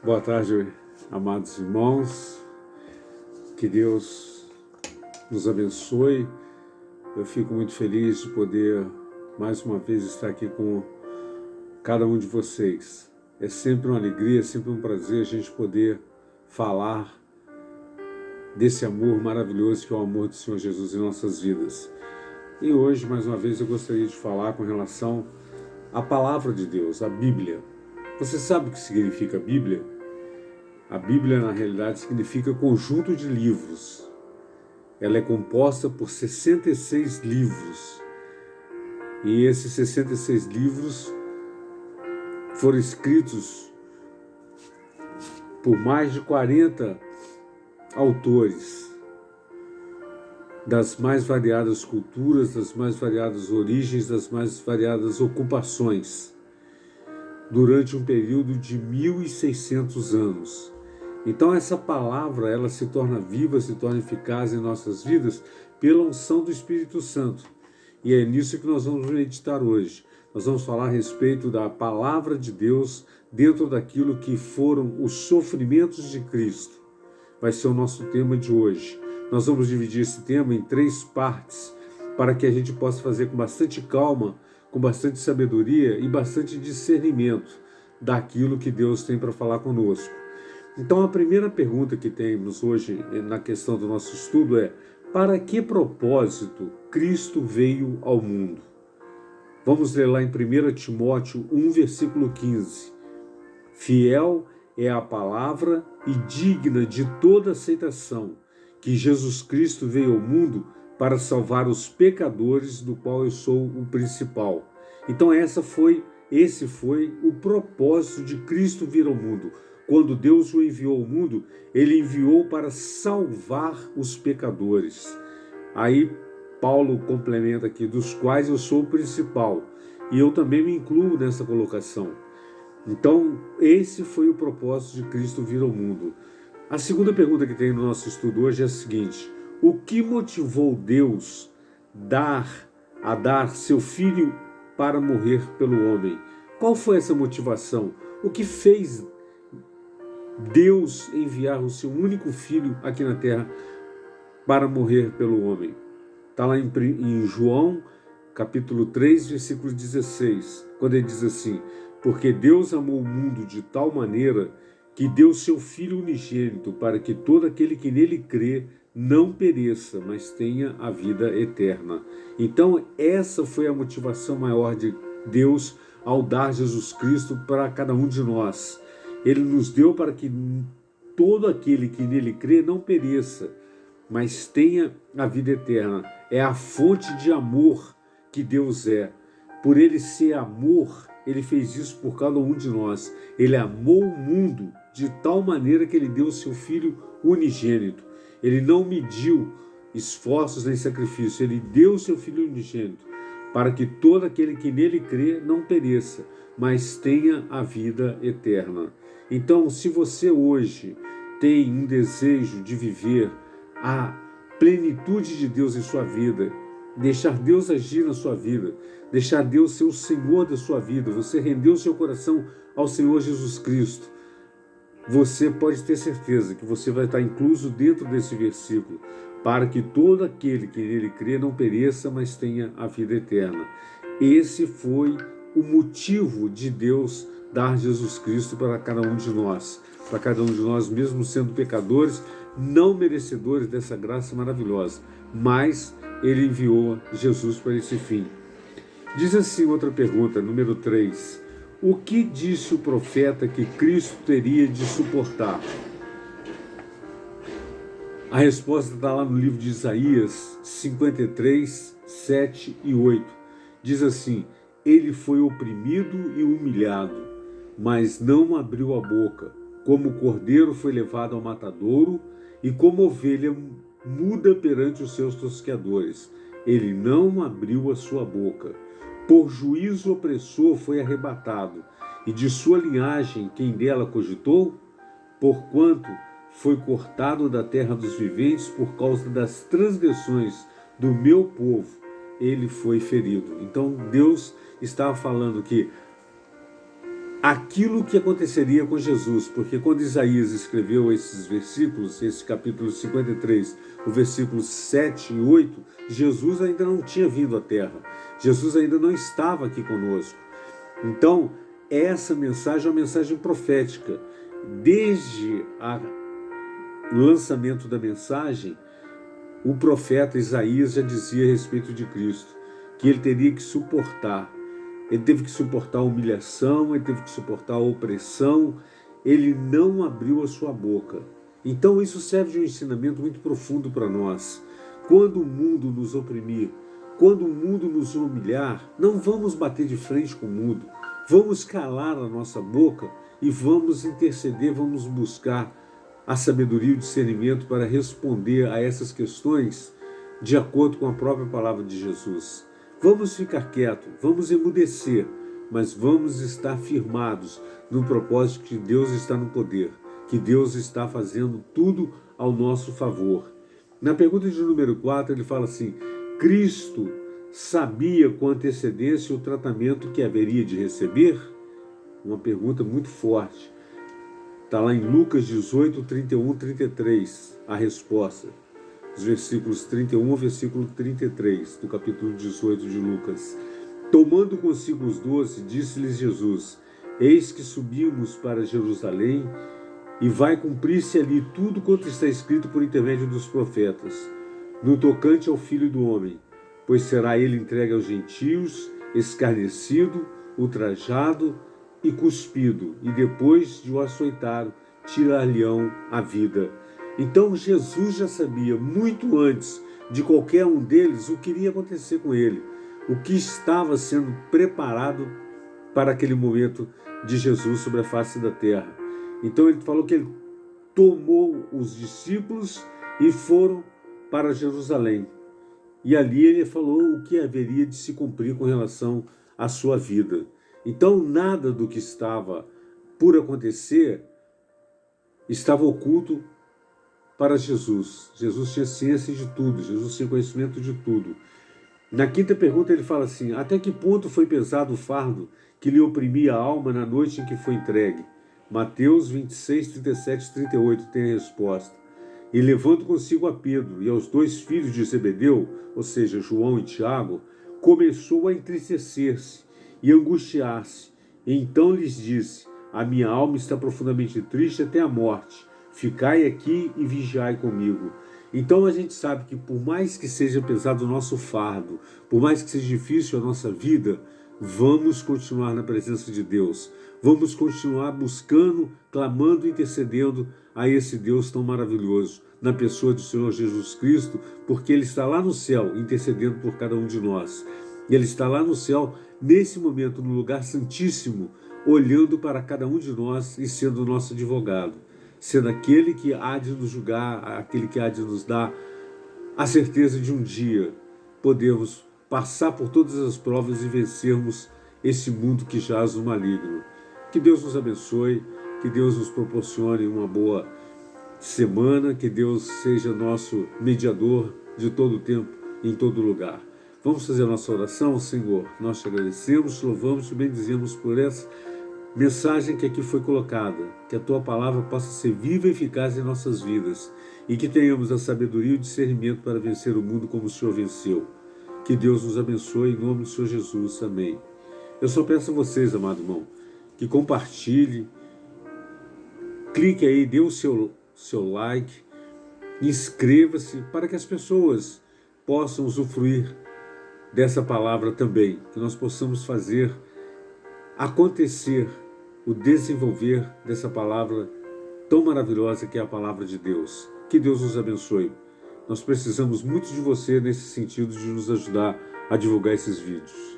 Boa tarde, amados irmãos. Que Deus nos abençoe. Eu fico muito feliz de poder mais uma vez estar aqui com cada um de vocês. É sempre uma alegria, é sempre um prazer a gente poder falar desse amor maravilhoso que é o amor do Senhor Jesus em nossas vidas. E hoje, mais uma vez, eu gostaria de falar com relação à palavra de Deus, a Bíblia. Você sabe o que significa Bíblia? A Bíblia, na realidade, significa conjunto de livros. Ela é composta por 66 livros. E esses 66 livros foram escritos por mais de 40 autores das mais variadas culturas, das mais variadas origens, das mais variadas ocupações, durante um período de 1.600 anos. Então essa palavra, ela se torna viva, se torna eficaz em nossas vidas pela unção do Espírito Santo. E é nisso que nós vamos meditar hoje. Nós vamos falar a respeito da palavra de Deus dentro daquilo que foram os sofrimentos de Cristo. Vai ser o nosso tema de hoje. Nós vamos dividir esse tema em 3 partes, para que a gente possa fazer com bastante calma, com bastante sabedoria e bastante discernimento daquilo que Deus tem para falar conosco. Então a primeira pergunta que temos hoje na questão do nosso estudo é: para que propósito Cristo veio ao mundo? Vamos ler lá em 1 Timóteo 1, versículo 15. Fiel é a palavra e digna de toda aceitação, que Jesus Cristo veio ao mundo para salvar os pecadores, do qual eu sou o principal. Então esse foi o propósito de Cristo vir ao mundo. Quando Deus o enviou ao mundo, ele enviou para salvar os pecadores. Aí Paulo complementa aqui, dos quais eu sou o principal. E eu também me incluo nessa colocação. Então, esse foi o propósito de Cristo vir ao mundo. A segunda pergunta que tem no nosso estudo hoje é a seguinte: o que motivou Deus a dar seu Filho para morrer pelo homem? Qual foi essa motivação? O que fez Deus enviar o seu único Filho aqui na terra para morrer pelo homem? Está lá em João, capítulo 3, versículo 16, quando ele diz assim: porque Deus amou o mundo de tal maneira que deu seu Filho unigênito, para que todo aquele que nele crê não pereça, mas tenha a vida eterna. Então essa foi a motivação maior de Deus ao dar Jesus Cristo para cada um de nós. Ele nos deu para que todo aquele que nele crê não pereça, mas tenha a vida eterna. É a fonte de amor que Deus é. Por ele ser amor, ele fez isso por cada um de nós. Ele amou o mundo de tal maneira que ele deu o seu Filho unigênito. Ele não mediu esforços nem sacrifício. Ele deu o seu Filho unigênito para que todo aquele que nele crê não pereça, mas tenha a vida eterna. Então, se você hoje tem um desejo de viver a plenitude de Deus em sua vida, deixar Deus agir na sua vida, deixar Deus ser o Senhor da sua vida, você render o seu coração ao Senhor Jesus Cristo, você pode ter certeza que você vai estar incluso dentro desse versículo, para que todo aquele que nele crê não pereça, mas tenha a vida eterna. Esse foi o motivo de Deus dar Jesus Cristo para cada um de nós, mesmo sendo pecadores, não merecedores dessa graça maravilhosa, mas ele enviou Jesus para esse fim. Diz assim outra pergunta, número 3. O que disse o profeta que Cristo teria de suportar? A resposta está lá no livro de Isaías 53, 7 e 8. Diz assim: ele foi oprimido e humilhado, mas não abriu a boca. Como o cordeiro foi levado ao matadouro, e como ovelha muda perante os seus tosqueadores, ele não abriu a sua boca. Por juízo opressor foi arrebatado, e de sua linhagem quem dela cogitou? Porquanto foi cortado da terra dos viventes por causa das transgressões do meu povo, ele foi ferido. Então Deus estava falando que aquilo que aconteceria com Jesus, porque quando Isaías escreveu esses versículos, esse capítulo 53, o versículo 7 e 8, Jesus ainda não tinha vindo à Terra, Jesus ainda não estava aqui conosco. Então, essa mensagem é uma mensagem profética. Desde o lançamento da mensagem, o profeta Isaías já dizia a respeito de Cristo, que ele teria que suportar. Ele teve que suportar a humilhação, ele teve que suportar a opressão, ele não abriu a sua boca. Então isso serve de um ensinamento muito profundo para nós. Quando o mundo nos oprimir, quando o mundo nos humilhar, não vamos bater de frente com o mundo, vamos calar a nossa boca e vamos interceder, vamos buscar a sabedoria e o discernimento para responder a essas questões de acordo com a própria palavra de Jesus. Vamos ficar quietos, vamos emudecer, mas vamos estar firmados no propósito que Deus está no poder, que Deus está fazendo tudo ao nosso favor. Na pergunta de número 4, ele fala assim: Cristo sabia com antecedência o tratamento que haveria de receber? Uma pergunta muito forte. Está lá em Lucas 18, 31, 33, a resposta. Os versículos 31 ao versículo 33, do capítulo 18 de Lucas. Tomando consigo os 12, disse-lhes Jesus: Eis que subimos para Jerusalém, e vai cumprir-se ali tudo quanto está escrito por intermédio dos profetas, no tocante ao Filho do Homem, pois será ele entregue aos gentios, escarnecido, ultrajado e cuspido, e depois de o açoitar, tirar-lhe-ão a vida. Então Jesus já sabia, muito antes de qualquer um deles, o que iria acontecer com ele, o que estava sendo preparado para aquele momento de Jesus sobre a face da terra. Então ele falou que ele tomou os discípulos e foram para Jerusalém. E ali ele falou o que haveria de se cumprir com relação à sua vida. Então nada do que estava por acontecer estava oculto para Jesus. Jesus tinha ciência de tudo, Jesus tinha conhecimento de tudo. Na quinta pergunta ele fala assim: até que ponto foi pesado o fardo que lhe oprimia a alma na noite em que foi entregue? Mateus 26, 37 e 38 tem a resposta. E levando consigo a Pedro e aos 2 filhos de Zebedeu, ou seja, João e Tiago, começou a entristecer-se e angustiar-se. Então lhes disse: a minha alma está profundamente triste até a morte. Ficai aqui e vigiai comigo. Então a gente sabe que por mais que seja pesado o nosso fardo, por mais que seja difícil a nossa vida, vamos continuar na presença de Deus. Vamos continuar buscando, clamando e intercedendo a esse Deus tão maravilhoso, na pessoa do Senhor Jesus Cristo, porque Ele está lá no céu intercedendo por cada um de nós. E Ele está lá no céu, nesse momento, no lugar santíssimo, olhando para cada um de nós e sendo o nosso advogado, sendo aquele que há de nos julgar, aquele que há de nos dar a certeza de um dia podermos passar por todas as provas e vencermos esse mundo que jaz no maligno. Que Deus nos abençoe, que Deus nos proporcione uma boa semana, que Deus seja nosso mediador de todo o tempo e em todo lugar. Vamos fazer a nossa oração, Senhor. Nós te agradecemos, te louvamos, te bendizemos por essa mensagem que aqui foi colocada, que a Tua palavra possa ser viva e eficaz em nossas vidas e que tenhamos a sabedoria e o discernimento para vencer o mundo como o Senhor venceu. Que Deus nos abençoe em nome do Senhor Jesus. Amém. Eu só peço a vocês, amado irmão, que compartilhe, clique aí, dê o seu like, inscreva-se para que as pessoas possam usufruir dessa palavra também, que nós possamos fazer acontecer o desenvolver dessa palavra tão maravilhosa que é a palavra de Deus. Que Deus nos abençoe. Nós precisamos muito de você nesse sentido de nos ajudar a divulgar esses vídeos.